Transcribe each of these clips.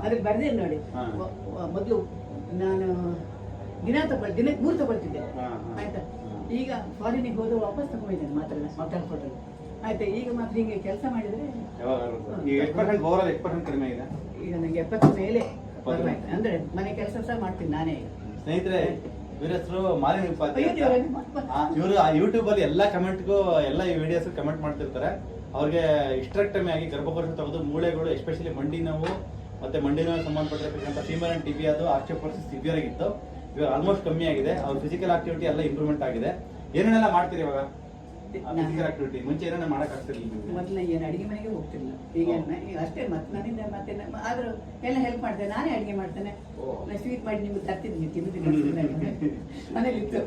ಅದಕ್ಕೆ ಬರ್ದೇನೆ ನೋಡಿ. ಮೊದಲು ನಾನು ದಿನಕ್ಕೆ 3 ತಗೊಳ್ತಿದ್ದೆ ಆಯ್ತಾ. ಈಗ ಫಾರಿನಿಗೆ ಹೋದ ವಾಪಸ್ ತಗೊಂಡಿದ್ದೇನೆ ಮಾತಾಡ್ಕೊಟ್ಟಲ್ಲಿ ಆಯ್ತಾ. ಈಗ ಮಾತ್ರ ಹಿಂಗೆ ಕೆಲಸ ಮಾಡಿದ್ರೆ ಈಗ ನನಗೆ 70 ಮೇಲೆ ಬರಬೇಕು. ಅಂದ್ರೆ ಮನೆ ಕೆಲಸ ಸಹ ಮಾಡ್ತೀನಿ ನಾನೇ. ಸ್ನೇಹಿತರೆ, ಇವ್ರ ಹೆಸರು ಮಾಲಿನಿ ಉಪಾಧ್ಯಾಯ. ಇವರು ಯೂಟ್ಯೂಬ್ ಅಲ್ಲಿ ಎಲ್ಲಾ ಕಮೆಂಟ್ಗೂ ಎಲ್ಲ ಈ ವಿಡಿಯೋಸ್ ಕಮೆಂಟ್ ಮಾಡ್ತಿರ್ತಾರೆ. ಅವ್ರಿಗೆ ಹಿಸ್ಟರೆಕ್ಟಮಿ ಆಗಿ ಗರ್ಭಕೋಶ ತೆಗೆದು ಮೂಳೆಗಳು ಎಸ್ಪೆಷಲಿ ಮಂಡಿ ನೋವು ಮತ್ತೆ ಮಂಡಿ ನೋವು ಸಂಬಂಧಪಟ್ಟಿರ್ತಕ್ಕಂಥ ಫೀಮರ್ ಅಂಡ್ ಟಿಬಿ ಅದು ಆಸ್ಟಿಯೋಪೋರೋಸಿಸ್ ಸಿವಿಯರ್ ಆಗಿತ್ತು. ಇವಾಗ ಆಲ್ಮೋಸ್ಟ್ ಕಮ್ಮಿ ಆಗಿದೆ. ಅವ್ರ ಫಿಸಿಕಲ್ ಆಕ್ಟಿವಿಟಿ ಎಲ್ಲ ಇಂಪ್ರೂವ್ಮೆಂಟ್ ಆಗಿದೆ. ಏನೇನೆಲ್ಲ ಮಾಡ್ತೀರಿ ಇವಾಗ ಫಿಸಿಕಲ್ ಆಕ್ಟಿವಿಟಿ? ಮುಂಚೆ ಏನೇನ ಮಾಡಕ್ ಆಗ್ತಿರ್ಲಿಲ್ಲ? ಮೊದಲು ಏನು ಅಡಿಗೆ ಮನೆಗೆ ಹೋಗ್ತಿಲ್ಲ. ಈಗ ಅಷ್ಟೇ ಮತ್ತೆ ನನ್ನಿಂದ ಮತ್ತೆ ಆದ್ರೂ ಎಲ್ಲ ಹೆಲ್ಪ್ ಮಾಡ್ತೇನೆ. ನಾನೇ ಅಡಿಗೆ ಮಾಡ್ತೇನೆ. ಸ್ವೀಟ್ ಮಾಡಿ ನಿಮ್ಗೆ ತರ್ತಿದ್ದೀನಿ, ತಿಂದಿದ್ದೀನಿ. ಮನೇಲಿ ಇತ್ತು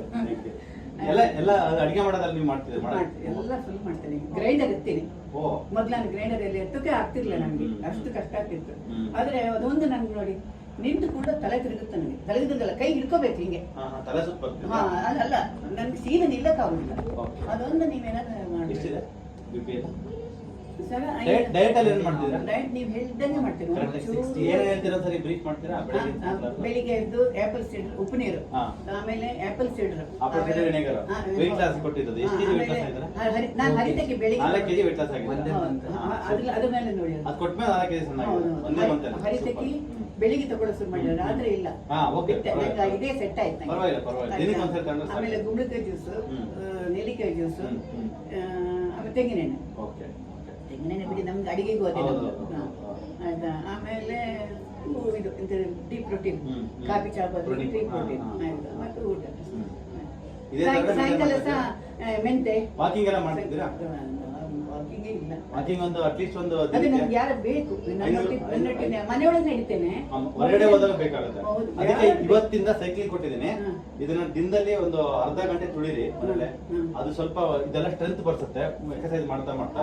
ಎಲ್ಲ ಅಡಿಗೆ ಮಾಡೋದ್ರಲ್ಲಿ ನೀವು ಮಾಡ್ತಿದ್ದೀರಿ? ಎಲ್ಲ ಫುಲ್ ಮಾಡ್ತೇನೆ. ಗ್ರೈಂಡರ್ ಎತ್ತೀನಿ. ಮೊದ್ಲು ನಾನು ಗ್ರೈಂಡರ್ ಅಲ್ಲಿ ಎತ್ತಕ್ಕೆ ಆಗ್ತಿರ್ಲಿಲ್ಲ ನನಗೆ, ಅಷ್ಟು ಕಷ್ಟ ಆಗ್ತಿತ್ತು. ಆದ್ರೆ ಅದೊಂದು ನನ್ಗೆ ನೋಡಿ ನಿಂತು ಕೂಡ ತಲೆ ತಿರುಗುತ್ತೆ. ನನಗೆ ತಲೆ ತಿರುಗಲ್ಲ, ಕೈ ಹಿಡ್ಕೋಬೇಕು ಹಿಂಗೆ. ಅಲ್ಲ ನನ್ಗೆ ಸೀದಾ ನಿಲ್ಲಕ್ಕಾಗುದಿಲ್ಲ. ಅದೊಂದು ನೀವೇನಾದ್ರೂ ಮಾಡಿ. ಡಯಟ್ ಅಲ್ಲಿ ಏನ್ ಮಾಡ್ತೀರಾ? ಡಯಟ್ ನೀವು ಹೇಳಿದಂಗೆ ಮಾಡ್ತೀರಿ. ಬೆಳಿಗ್ಗೆ ಎದ್ದು ಆಪಲ್ ಸೀಡರ್, ಉಪ್ಪು ನೀರು, ಆಮೇಲೆ ಆಪಲ್ ಸೀಡರ್, ನಾನು ಹರಿತಕ್ಕೆ ಬೆಳಿಗ್ಗೆ ಅದ್ರ ಮೇಲೆ ನೋಡಿ ಹರಿತಕ್ಕೆ ಬೆಳಿಗ್ಗೆ ತಗೊಳ್ಳೋ ಶುರು ಮಾಡಿದ್ರೆ ರಾತ್ರಿ ಇಲ್ಲ. ಇದೇ ಸೆಟ್ ಆಯ್ತು. ಆಮೇಲೆ ಗುಂಬಳಕಾಯಿ ಜ್ಯೂಸು, ನೆಲ್ಲಿಕಾಯಿ ಜ್ಯೂಸು, ಆಮೇಲೆ ತೆಂಗಿನೆಣ್ಣೆ. ತೆಂಗಿನೆಣ್ಣೆ ಬಿಡಿ ನಮ್ಗೆ ಅಡಿಗೆಗೂ ಅದೇ ಆಯ್ತಾ. ಆಮೇಲೆ ಇದು ಡೀಪ್ ಪ್ರೋಟೀನ್, ಕಾಫಿ ಚಾ ಬದಲು ಡೀಪ್ ಪ್ರೋಟೀನ್ ಆಯ್ತಾ. ಮತ್ತೆ ಊಟ ಸಾಯಂಕಾಲ ಸಹ ಮೆಂತೆ. ವಾಕಿಂಗ್ ಎಲ್ಲ ಮಾಡ್ತಿದ್ದೀರಾ? ವಾಕಿಂಗೇ ಇಲ್ಲ. ವಾಕಿಂಗ್ ಒಂದು ಅಟ್ಲೀಸ್ಟ್ ಒಂದು ಅದೇ ನಮ್ಗೆ ಯಾರು ಬೇಕು. ಮನೆಯೊಳಗೆ ನಡೀತೇನೆ, ಹೊರಗಡೆ ಹೋದಾಗ ಬೇಕಾಗುತ್ತೆ. ಅದಕ್ಕೆ ಇವತ್ತಿಂದ ಸೈಕ್ಲಿಂಗ್ ಕೊಟ್ಟಿದ್ದೀನಿ. ಇದನ್ನ ದಿನದಲ್ಲಿ ಒಂದು ಅರ್ಧ ಗಂಟೆ ತುಳಿರಿ ಮನೇಲೆ. ಅದು ಸ್ವಲ್ಪ ಇದೆಲ್ಲ ಸ್ಟ್ರೆಂತ್ ಬರ್ತದೆ ಎಕ್ಸರ್ಸೈಸ್ ಮಾಡ್ತಾ ಮಾಡ್ತಾ.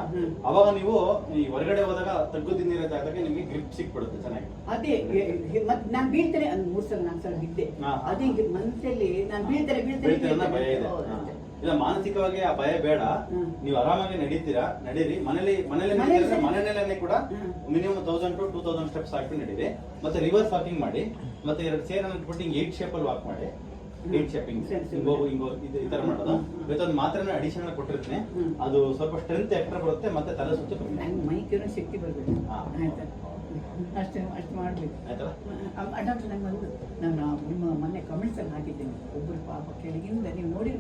ಅವಾಗ ನೀವು ಈ ಹೊರಗಡೆ ಹೋದಾಗ ತಗ್ಗುದಿ ನೀರ ಜಾಗಕ್ಕೆ ನಿಮ್ಗೆ ಗ್ರಿಪ್ ಸಿಕ್ಬಿಡುತ್ತೆ ಚೆನ್ನಾಗಿ. ಅದೇ ನಾನ್ ಬೀಳ್ತೇನೆ 3 ಸಲ 4 ಸಲ ಬಿದ್ದೆ. ಅದೇ ಮನಸ್ಸಲ್ಲಿ ನಾನು ಬೀಳ್ತೇನೆ ಭಯ ಇದೆ. ಇಲ್ಲ, ಮಾನಸಿಕವಾಗಿ ಆ ಭಯ ಬೇಡ. ನೀವು ಆರಾಮಾಗಿ ನಡೀರಿ. ಮನೆಯಲ್ಲೇ ಕೂಡ ಮಿನಿಮಮ್ 1000 to 2000 ಸ್ಟೆಪ್ಸ್ ಹಾಕಿ ನಡೀರಿ. ಮತ್ತೆ ರಿವರ್ಸ್ ವಾಕಿಂಗ್ ಮಾಡಿ. ಮತ್ತೆ 2 ಚೇರ್ ಬಿಟ್ಟು 8 ಶೇಪ್ ಅಲ್ಲಿ ವಾಕ್ ಮಾಡಿ. 8 ಶೇಪಿಂಗ್ ಹಿಂಗೋ ಈ ತರ ಮಾಡೋದು. ಇವತ್ತೊಂದು ಮಾತ್ರ ಅಡಿಷನಲ್ ಕೊಟ್ಟಿರ್ತೀನಿ. ಅದು ಸ್ವಲ್ಪ ಸ್ಟ್ರೆಂತ್ ಎಕ್ಸ್ಟ್ರಾ ಬರುತ್ತೆ. ಮತ್ತೆ ತಲೆ ಸುತ್ತು ಕಮ್ಮಿ, ಮೈಕೇನೋ ಶಕ್ತಿ ಬರ್ಬೇಕು. ಅಷ್ಟು ಮಾಡ್ಬೇಕು ಆಯ್ತಲ್ಲ. ಡಾಕ್ಟರ್ ನಂಗೆ ಬಂದು ನಾನು ನಿಮ್ಮ ಮೊನ್ನೆ ಕಮೆಂಟ್ಸ್ ಅಲ್ಲಿ ಹಾಕಿದ್ದೇನೆ. ಒಬ್ಬರು ಪಾಪ ಕೆಳಗಿಂದ ನೀವು ನೋಡಿ